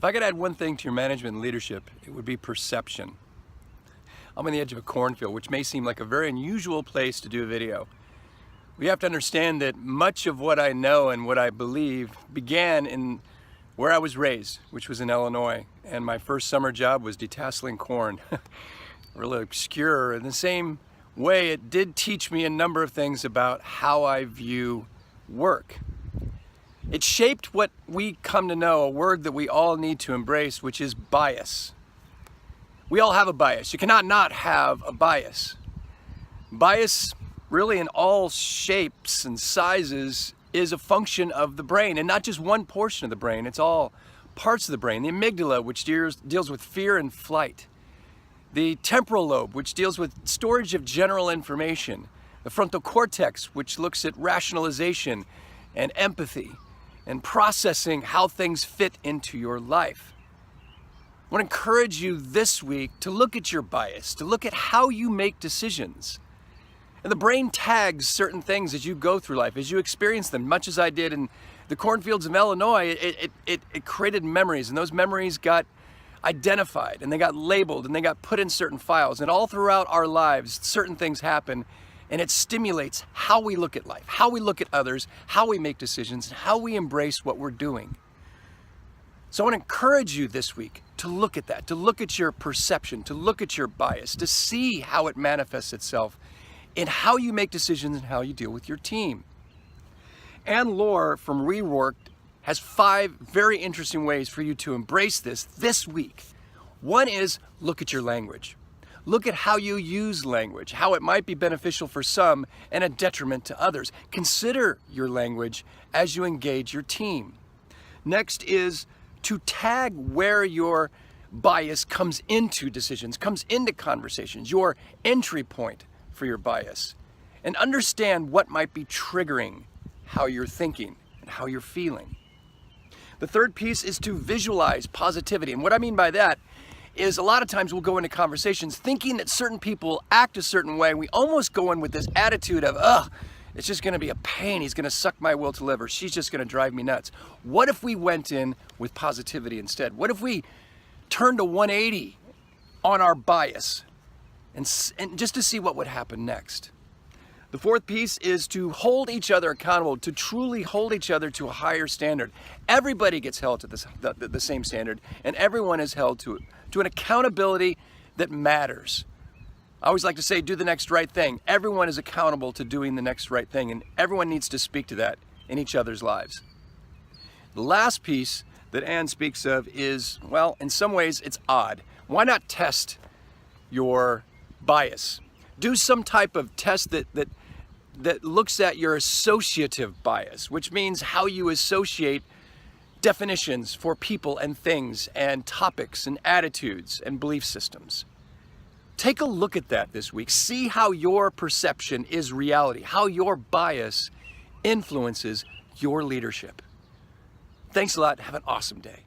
If I could add one thing to your management and leadership, it would be perception. I'm on the edge of a cornfield, which may seem like a very unusual place to do a video. We have to understand that much of what I know and what I believe began in where I was raised, which was in Illinois, and my first summer job was detasseling corn. Really obscure. In the same way, it did teach me a number of things about how I view work. It shaped what we come to know, a word that we all need to embrace, which is bias. We all have a bias. You cannot not have a bias. Bias, really in all shapes and sizes, is a function of the brain, and not just one portion of the brain. It's all parts of the brain. The amygdala, which deals with fear and flight. The temporal lobe, which deals with storage of general information. The frontal cortex, which looks at rationalization and empathy and processing how things fit into your life. I want to encourage you this week to look at your bias, to look at how you make decisions. And the brain tags certain things as you go through life, as you experience them, much as I did in the cornfields of Illinois. It created memories, and those memories got identified, and they got labeled, and they got put in certain files. And all throughout our lives, certain things happen, and it stimulates how we look at life, how we look at others, how we make decisions, and how we embrace what we're doing. So I want to encourage you this week to look at that, to look at your perception, to look at your bias, to see how it manifests itself in how you make decisions and how you deal with your team. Ann Lohr from Reworked has 5 very interesting ways for you to embrace this week. One is look at your language. Look at how you use language, how it might be beneficial for some and a detriment to others. Consider your language as you engage your team. Next is to tag where your bias comes into decisions, comes into conversations, your entry point for your bias, and understand what might be triggering how you're thinking and how you're feeling. The third piece is to visualize positivity. And what I mean by that is a lot of times we'll go into conversations thinking that certain people act a certain way. We almost go in with this attitude of, it's just going to be a pain. He's going to suck my will to live, or she's just going to drive me nuts. What if we went in with positivity instead? What if we turned a 180 on our bias and just to see what would happen next? The fourth piece is to hold each other accountable, to truly hold each other to a higher standard. Everybody gets held to the same standard, and everyone is held to an accountability that matters. I always like to say, do the next right thing. Everyone is accountable to doing the next right thing, and everyone needs to speak to that in each other's lives. The last piece that Ann speaks of is, well, in some ways it's odd. Why not test your bias? Do some type of test that looks at your associative bias, which means how you associate definitions for people and things and topics and attitudes and belief systems. Take a look at that this week. See how your perception is reality, how your bias influences your leadership. Thanks a lot. Have an awesome day.